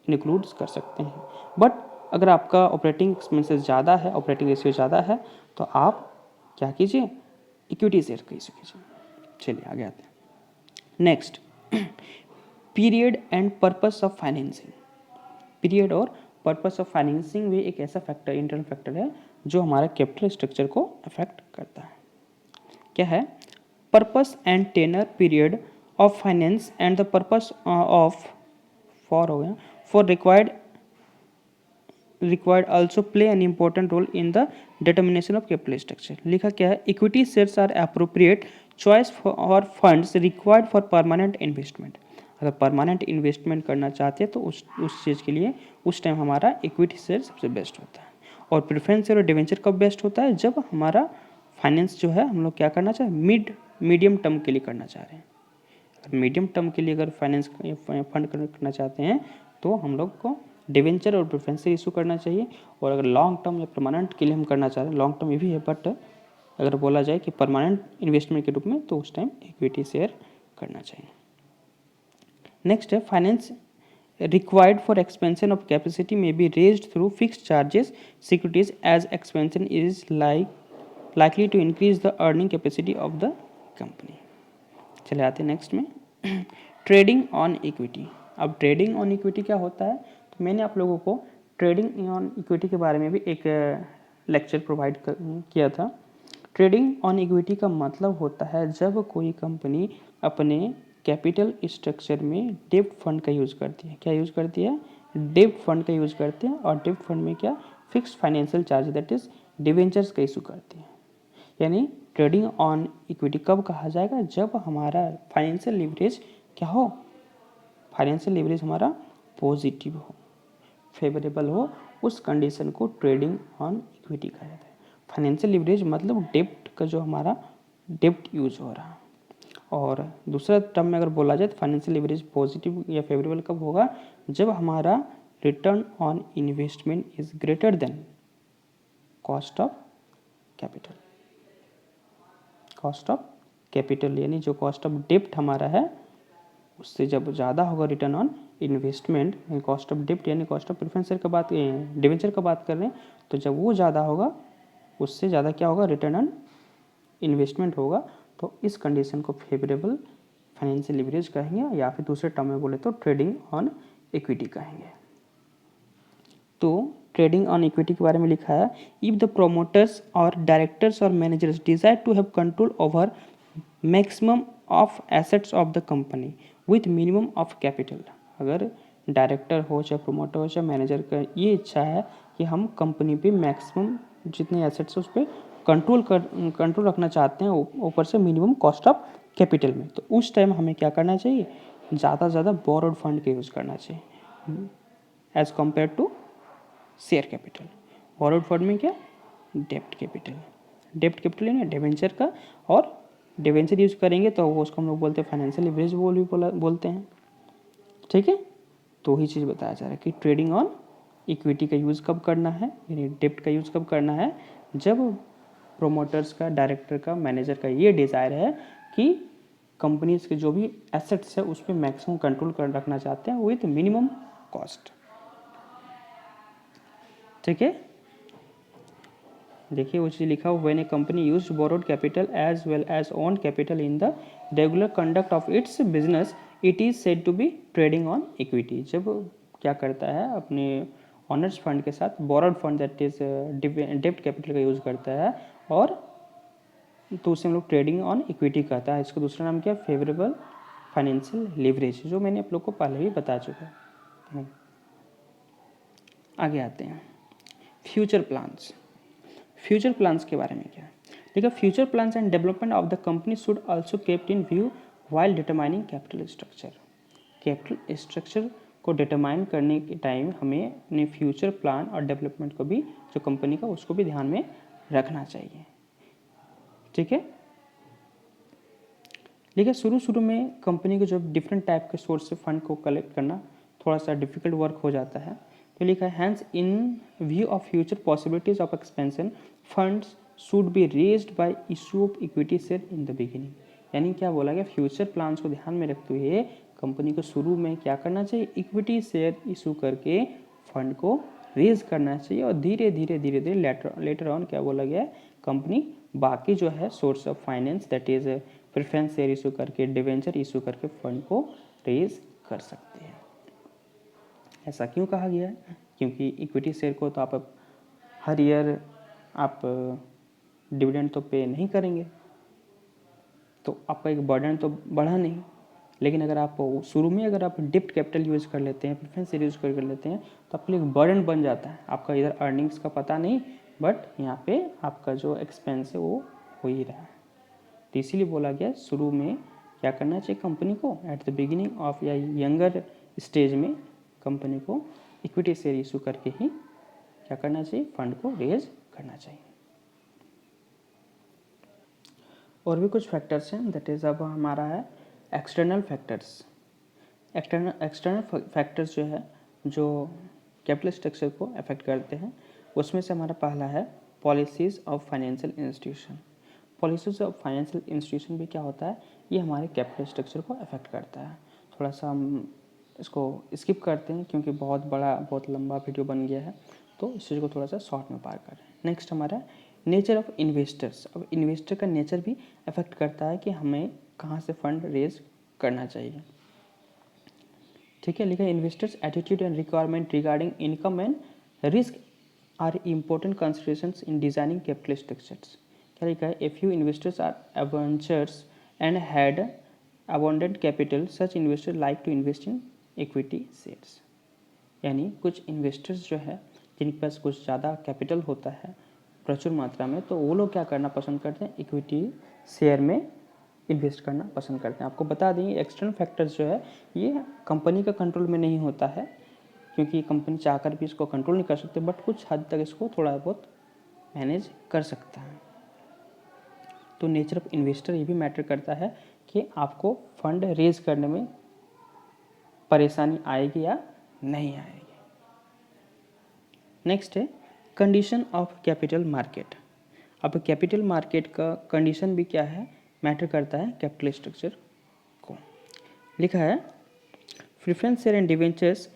इंक्लूड कर सकते हैं। बट अगर आपका ऑपरेटिंग एक्सपेंसेस ज़्यादा है, ऑपरेटिंग रेशियो ज़्यादा है, तो आप क्या कीजिए, इक्विटी शेयर का इशू कीजिए। चलिए आगे आते हैं। Next, period and purpose of financing. Period और पर्पस ऑफ फाइनेंसिंग भी एक ऐसा फैक्टर, इंटरनल फैक्टर है जो हमारा कैपिटल स्ट्रक्चर को अफेक्ट करता है। क्या है? Purpose and tenor period of finance and the purpose of for हो गया for required also play an important role in the determination of capital structure। लिखा क्या है? Equity shares are appropriate choice for funds required for permanent investment। अगर परमानेंट इन्वेस्टमेंट करना चाहते हैं तो उस चीज़ के लिए उस टाइम हमारा इक्विटी शेयर सबसे बेस्ट होता है। और प्रेफरेंस शेयर और डिवेंचर कब बेस्ट होता है? जब हमारा फाइनेंस जो है हम लोग क्या करना चाहें, मीडियम टर्म के लिए करना चाह रहे हैं। मीडियम टर्म के लिए अगर फाइनेंस फंड करना चाहते हैं तो हम लोग को डिवेंचर और प्रेफरेंस शेयर इशू करना चाहिए। और अगर लॉन्ग टर्म या परमानेंट के लिए हम करना चाह रहे हैं, लॉन्ग टर्म ये भी है, बट अगर बोला जाए कि परमानेंट इन्वेस्टमेंट के रूप में तो उस टाइम इक्विटी शेयर करना चाहिए। नेक्स्ट है, finance required for expansion of capacity may be raised through fixed charges securities as expansion is likely to increase the earning capacity of the company। चले आते हैं नेक्स्ट में, ट्रेडिंग ऑन इक्विटी। अब ट्रेडिंग ऑन इक्विटी क्या होता है? तो मैंने आप लोगों को ट्रेडिंग ऑन इक्विटी के बारे में भी एक लेक्चर प्रोवाइड किया था। ट्रेडिंग ऑन इक्विटी का मतलब होता है जब कोई कंपनी अपने कैपिटल स्ट्रक्चर में डेब्ट फंड का यूज़ करती है। क्या यूज़ करती है? डेब्ट फंड का यूज़ करती है। और डेब्ट फंड में क्या? Fixed financial charge that is debentures का इशू करती है। यानी ट्रेडिंग ऑन इक्विटी कब कहा जाएगा? जब हमारा फाइनेंशियल लीवरेज क्या हो? फाइनेंशियल लीवरेज हमारा पॉजिटिव हो, फेवरेबल हो, उस कंडीशन को ट्रेडिंग ऑन इक्विटी कहा जाता है। फाइनेंशियल लीवरेज मतलब डेब्ट का जो हमारा डेब्ट यूज हो रहा है। और दूसरा टर्म में अगर बोला जाए तो फाइनेंशियल लीवरेज पॉजिटिव या फेवरेबल कब होगा? जब हमारा return on investment is greater than cost of capital. Cost of capital यानी जो कॉस्ट ऑफ डेब्ट हमारा है उससे जब ज़्यादा होगा return on investment, cost of डेब्ट यानी कॉस्ट ऑफ प्रेफरेंस शेयर का बात, डिवेंचर का बात कर रहे हैं, तो जब वो ज़्यादा होगा उससे ज़्यादा क्या होगा? रिटर्न ऑन इन्वेस्टमेंट होगा। तो इस कंडीशन को फेवरेबल फाइनेंशियल लीवरेज कहेंगे, या फिर दूसरे टर्म में बोले तो ट्रेडिंग ऑन इक्विटी कहेंगे। तो ट्रेडिंग ऑन इक्विटी के बारे में लिखा है, इफ द प्रोमोटर्स और डायरेक्टर्स और managers desire to have control over maximum of assets of the company with minimum of capital. अगर डायरेक्टर हो चाहे प्रोमोटर हो चाहे मैनेजर का ये इच्छा है कि हम कंपनी पे मैक्सिमम जितने एसेट्स है उस पर कंट्रोल रखना चाहते हैं, ऊपर से मिनिमम कॉस्ट ऑफ कैपिटल में, तो उस टाइम हमें क्या करना चाहिए? ज़्यादा से ज़्यादा बोरोड फंड का यूज़ करना चाहिए as compare to share capital. Borrowed fund में क्या? डेब्ट कैपिटल। डेब्ट कैपिटल यानी डिवेंचर का, और डिवेंचर यूज़ करेंगे तो वो उसको हम लोग बोलते हैं फाइनेंशियल लीवरेज बोलते हैं। ठीक है, तो ही चीज़ बताया जा रहा है कि ट्रेडिंग ऑन इक्विटी का यूज़ कब करना है, यानी डेब्ट का यूज़ कब करना है? जब प्रोमोटर्स का, डायरेक्टर का, मैनेजर का ये डिज़ायर है कि कंपनीज के जो भी एसेट्स है उस पर मैक्सिमम कंट्रोल कर रखना चाहते हैं विथ मिनिमम कॉस्ट। ठीक है, देखिए वो चीज़ लिखा हुआ, when a company used borrowed capital as well as own capital in the regular conduct of its business it is said to be trading on equity. जब क्या करता है अपने ऑनर्स फंड के साथ बोरोड फंड दैट इज डेब्ट कैपिटल का यूज़ करता है, और तो उसे हम लोग ट्रेडिंग ऑन इक्विटी कहता है। इसका दूसरा नाम क्या है? फेवरेबल फाइनेंशियल लीवरेज, जो मैंने आप लोग को पहले भी बता चुका है। आगे आते हैं, फ्यूचर प्लान्स। फ्यूचर प्लान्स के बारे में क्या है? देखिए, future plans and development of the company should also kept in view while determining capital structure. Capital structure को डिटरमाइन करने के टाइम हमें अपने फ्यूचर प्लान और डेवलपमेंट को भी, जो कंपनी का, उसको भी ध्यान में रखना चाहिए। ठीक है, लेकिन शुरू में कंपनी को जब डिफरेंट टाइप के सोर्स से फंड को कलेक्ट करना थोड़ा सा डिफिकल्ट वर्क हो जाता है, तो लिखा है, hence in view of future possibilities of expansion funds should be raised by issue of equity share in the beginning. यानी क्या बोला गया? फ्यूचर प्लान्स को ध्यान में रखते हुए कंपनी को शुरू में क्या करना चाहिए? इक्विटी शेयर इशू करके फंड को रेज करना चाहिए, और धीरे धीरे लेटर ऑन क्या बोला गया है? कंपनी बाकी जो है source of finance that is preference share issue करके, डिवेंचर इशू करके फंड को रेज कर सकते हैं। ऐसा क्यों कहा गया है? क्योंकि इक्विटी शेयर को तो आप हर ईयर आप डिविडेंड तो पे नहीं करेंगे, तो आपका एक बर्डन तो बढ़ा नहीं। लेकिन अगर आप शुरू में अगर आप डिप्ट कैपिटल यूज़ कर लेते हैं, प्रेफरेंस शेयर यूज़ कर लेते हैं, तो आपके लिए एक बर्डन बन जाता है। आपका इधर अर्निंग्स का पता नहीं, बट यहाँ पे आपका जो एक्सपेंस है वो हो ही रहा है। तो इसीलिए बोला गया शुरू में क्या करना चाहिए कंपनी को, एट द बिगिनिंग ऑफ या यंगर स्टेज में कंपनी को इक्विटी शेयर इशू करके ही क्या करना चाहिए, फंड को रेज करना चाहिए। और भी कुछ फैक्टर्स हैं, दैट इज अब हमारा है एक्सटर्नल फैक्टर्स। एक्सटर्नल फैक्टर्स जो है जो कैपिटल स्ट्रक्चर को अफेक्ट करते हैं, उसमें से हमारा पहला है policies of financial institution. Policies of financial institution भी क्या होता है, ये हमारे कैपिटल स्ट्रक्चर को अफेक्ट करता है। थोड़ा सा हम इसको स्किप करते हैं क्योंकि बहुत लंबा वीडियो बन गया है, तो इस चीज़ को थोड़ा सा शॉर्ट में पार करें। नेक्स्ट हमारा नेचर ऑफ इन्वेस्टर्स। अब इन्वेस्टर का नेचर भी अफेक्ट करता है कि हमें कहाँ से फंड रेज करना चाहिए। ठीक है, लिखा है investors attitude and requirement regarding income and risk are important considerations in designing capital structures. क्या लिखा है, a few investors are adventures and had abundant capital, such investor like to invest in equity shares. यानी कुछ इन्वेस्टर्स जो है जिनके पास कुछ ज़्यादा कैपिटल होता है प्रचुर मात्रा में, तो वो लोग क्या करना पसंद करते हैं, इक्विटी शेयर में इन्वेस्ट करना पसंद करते हैं। आपको बता दें एक्सटर्नल फैक्टर्स जो है ये कंपनी का कंट्रोल में नहीं होता है, क्योंकि कंपनी चाहकर भी इसको कंट्रोल नहीं कर सकते, बट कुछ हद तक इसको थोड़ा बहुत मैनेज कर सकता है। तो नेचर ऑफ इन्वेस्टर ये भी मैटर करता है कि आपको फंड रेज करने में परेशानी आएगी या नहीं आएगी। नेक्स्ट है कंडीशन ऑफ कैपिटल मार्केट। अब कैपिटल मार्केट का कंडीशन भी क्या है, मैटर करता है कैपिटल स्ट्रक्चर को। लिखा है preference share and debentures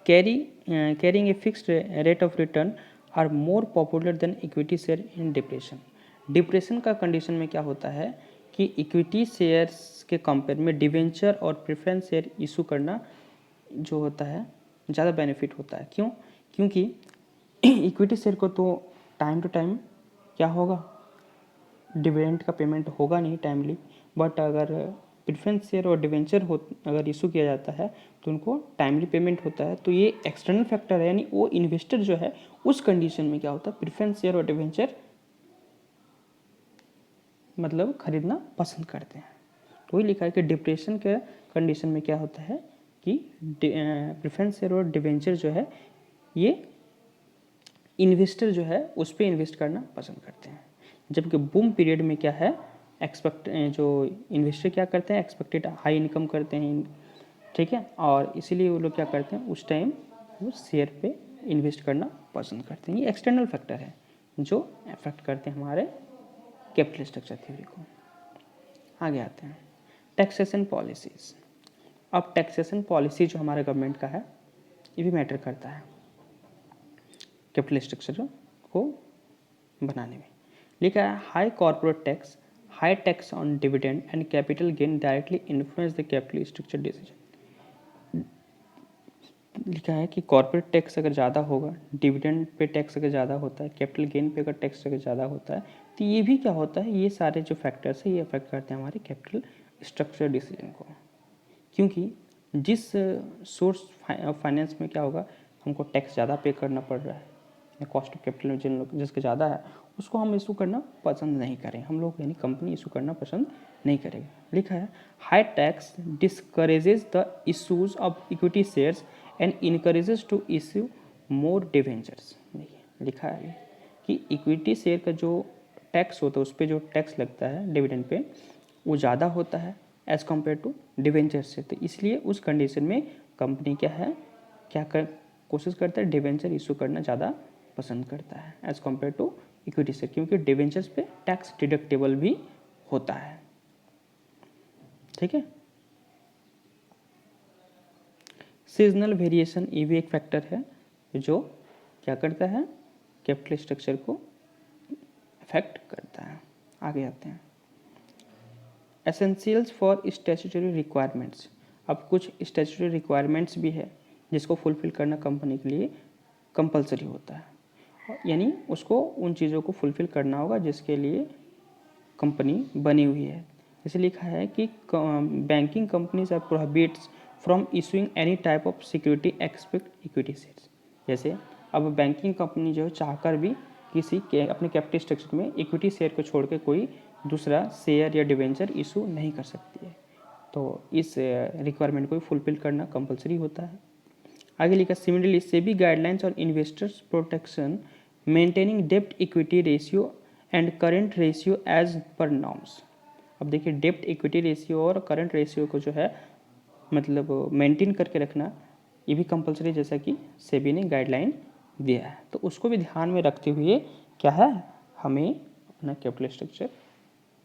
carrying a fixed rate of return are more popular than equity share in depression. Depression का कंडीशन में क्या होता है कि इक्विटी शेयर्स के कंपेयर में डिवेंचर और प्रेफरेंस शेयर इशू करना जो होता है ज़्यादा बेनिफिट होता है। क्यों? क्योंकि इक्विटी शेयर को तो टाइम टू टाइम क्या होगा, डिविडेंड का पेमेंट होगा नहीं टाइमली, बट अगर प्रेफरेंस शेयर और डिवेंचर हो अगर इशू किया जाता है तो उनको टाइमली पेमेंट होता है। तो ये एक्सटर्नल फैक्टर है, यानी वो इन्वेस्टर जो है उस कंडीशन में क्या होता है, प्रेफरेंस शेयर और डिवेंचर मतलब खरीदना पसंद करते हैं। तो वही लिखा है कि डिप्रेशन के कंडीशन में क्या होता है कि प्रेफरेंस शेयर और डिवेंचर जो है ये इन्वेस्टर जो है उस पर इन्वेस्ट करना पसंद करते हैं। जबकि बूम पीरियड में क्या है, जो इन्वेस्टर क्या करते हैं, एक्सपेक्टेड हाई इनकम करते हैं, ठीक है, और इसीलिए वो लोग क्या करते हैं उस टाइम वो शेयर पे इन्वेस्ट करना पसंद करते हैं। ये एक्सटर्नल फैक्टर है जो अफेक्ट करते हैं हमारे कैपिटल स्ट्रक्चर थ्योरी को। आगे आते हैं टैक्सेशन पॉलिसीज। अब टैक्सेशन पॉलिसी जो हमारे गवर्नमेंट का है ये भी मैटर करता है कैपिटल स्ट्रक्चर को बनाने में। लिखा है high corporate tax, high tax on dividend and capital gain directly influence the capital structure decision. लिखा है कि कॉर्पोरेट टैक्स अगर ज़्यादा होगा, डिविडेंड पे टैक्स अगर ज़्यादा होता है, कैपिटल गेन पे अगर टैक्स अगर ज़्यादा होता है, तो ये भी क्या होता है, ये सारे जो फैक्टर्स है ये अफेक्ट करते हैं हमारे कैपिटल स्ट्रक्चर डिसीजन को। क्योंकि जिस सोर्स ऑफ फाइनेंस में क्या होगा, हमको टैक्स ज़्यादा पे करना पड़ रहा है, कॉस्ट ऑफ कैपिटल जिन लोग जिसके ज़्यादा है उसको हम इशू करना पसंद नहीं करें, हम लोग यानी कंपनी इशू करना पसंद नहीं करेगा। लिखा है high tax discourages the issues of equity shares and encourages to issue more debentures. लिखा है कि इक्विटी शेयर का जो टैक्स होता है उस पर जो टैक्स लगता है डिविडेंड पे वो ज़्यादा होता है एज़ कम्पेयर टू डिवेंचर से। तो इसलिए उस कंडीशन में कंपनी क्या है कोशिश करता है डिवेंचर इशू करना ज़्यादा पसंद करता है एज़ कम्पेयर टू इक्विटी से, क्योंकि डिवेंचर्स पे टैक्स डिडक्टेबल भी होता है। ठीक है, सीजनल वेरिएशन ये भी एक फैक्टर है जो क्या करता है कैपिटल स्ट्रक्चर को अफेक्ट करता है। आगे आते हैं। Essentials for statutory requirements. अब कुछ स्टैट्यूटरी रिक्वायरमेंट्स भी है जिसको फुलफ़िल करना कंपनी के लिए कंपलसरी होता है, यानी उसको उन चीज़ों को फुलफ़िल करना होगा जिसके लिए कंपनी बनी हुई है। जैसे लिखा है कि banking companies are prohibits from issuing any type of security expect equity shares. जैसे अब बैंकिंग कंपनी जो है चाहकर भी किसी के अपने कैपिटल स्ट्रक्चर में इक्विटी शेयर को छोड़ के कोई दूसरा शेयर या डिवेंचर इशू नहीं कर सकती है। तो इस रिक्वायरमेंट को फुलफिल करना कंपलसरी होता है। आगे लिखा similarly SEBI guidelines on investors protection maintaining डेप्ट equity ratio and current ratio as per norms. अब देखिए डेप्ट इक्विटी रेशियो और करंट रेशियो को जो है मतलब मेंटेन करके रखना ये भी कंपलसरी, जैसा कि सेबी ने गाइडलाइन दिया है। तो उसको भी ध्यान में रखते हुए क्या है, हमें अपना कैपिटल स्ट्रक्चर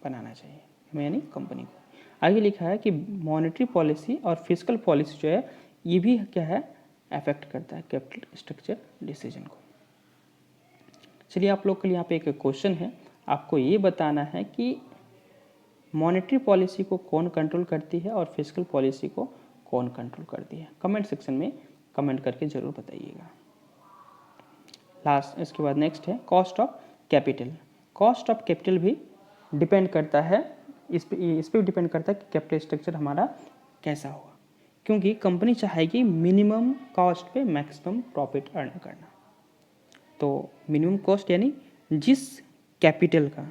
बनाना चाहिए, हमें यानी कंपनी को। आगे लिखा है कि मॉनेटरी पॉलिसी और फिस्कल पॉलिसी जो है ये भी क्या है अफेक्ट करता है कैपिटल स्ट्रक्चर डिसीजन को। चलिए आप लोग के लिए यहाँ पे एक क्वेश्चन है, आपको ये बताना है कि मॉनेटरी पॉलिसी को कौन कंट्रोल करती है और फिस्कल पॉलिसी को कौन कंट्रोल करती है। कमेंट सेक्शन में कमेंट करके ज़रूर बताइएगा। लास्ट इसके बाद नेक्स्ट है cost of capital. Cost of capital भी डिपेंड करता है, इस पे डिपेंड करता है कि कैपिटल स्ट्रक्चर हमारा कैसा होगा, क्योंकि कंपनी चाहेगी मिनिमम कॉस्ट पे मैक्सिमम प्रॉफिट अर्न करना। तो मिनिमम कॉस्ट यानी जिस कैपिटल का,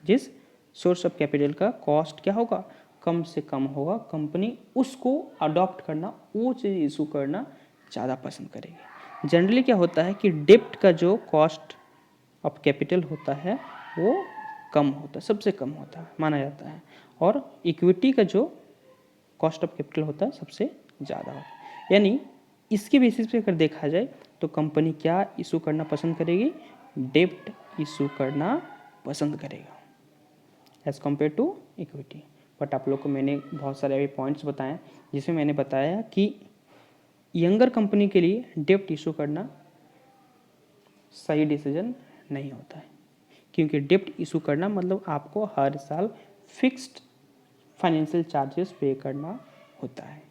जिस सोर्स ऑफ कैपिटल का कॉस्ट क्या होगा, कम से कम होगा, कंपनी उसको अडॉप्ट करना, वो चीज़ इशू करना ज़्यादा पसंद करेगी। जनरली क्या होता है कि डेप्ट का जो कॉस्ट ऑफ कैपिटल होता है वो कम होता है, सबसे कम होता है माना जाता है, और इक्विटी का जो कॉस्ट ऑफ कैपिटल होता है सबसे ज़्यादा होता है। यानी इसके बेसिस पे अगर देखा जाए तो कंपनी क्या इशू करना पसंद करेगी, डेप्ट इशू करना पसंद करेगा as compare to equity. But आप लोग को मैंने बहुत सारे अभी पॉइंट्स बताए जिसमें मैंने बताया कि यंगर कंपनी के लिए डेप्ट इशू करना सही डिसीजन नहीं होता है, क्योंकि डेप्ट इशू करना मतलब आपको हर साल फिक्स्ड फाइनेंशियल चार्जेस पे करना होता है।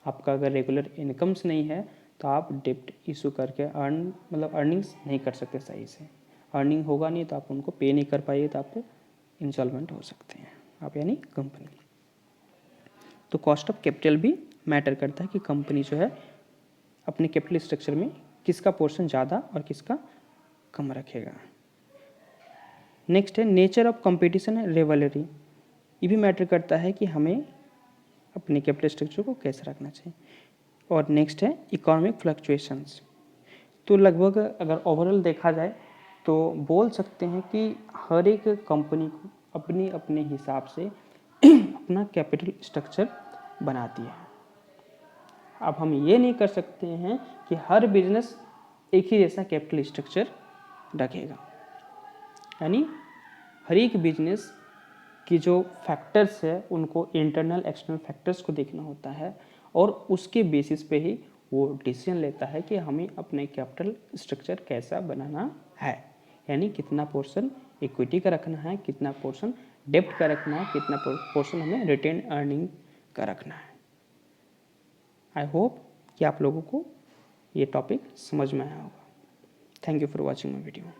आपका अगर रेगुलर इनकम्स नहीं है तो आप डेप्ट इशू करके अर्निंग्स नहीं कर सकते सही से। अर्निंग होगा नहीं तो आप उनको पे नहीं कर पाइए तो आप इंसॉल्वेंट हो सकते हैं आप, यानी कंपनी। तो कॉस्ट ऑफ कैपिटल भी मैटर करता है कि कंपनी जो है अपने कैपिटल स्ट्रक्चर में किसका पोर्शन ज़्यादा और किसका कम रखेगा। नेक्स्ट है नेचर ऑफ कंपटीशन एंड रिवलरी। ये भी मैटर करता है कि हमें अपने कैपिटल स्ट्रक्चर को कैसे रखना चाहिए। और नेक्स्ट है इकोनॉमिक फ्लक्चुएशंस। तो लगभग अगर ओवरऑल देखा जाए तो बोल सकते हैं कि हर एक कंपनी को अपनी अपने हिसाब से अपना कैपिटल स्ट्रक्चर बनाती है। अब हम ये नहीं कर सकते हैं कि हर बिजनेस एक ही जैसा कैपिटल स्ट्रक्चर रखेगा, यानी हर एक बिजनेस की जो फैक्टर्स है उनको इंटरनल एक्सटर्नल फैक्टर्स को देखना होता है और उसके बेसिस पे ही वो डिसीजन लेता है कि हमें अपने कैपिटल स्ट्रक्चर कैसा बनाना है, यानी कितना पोर्शन इक्विटी का रखना है, कितना पोर्शन डेब्ट का रखना है, कितना पोर्शन हमें रिटेन अर्निंग का रखना है। आई होप कि आप लोगों को ये टॉपिक समझ में आया होगा। Thank you for watching my video.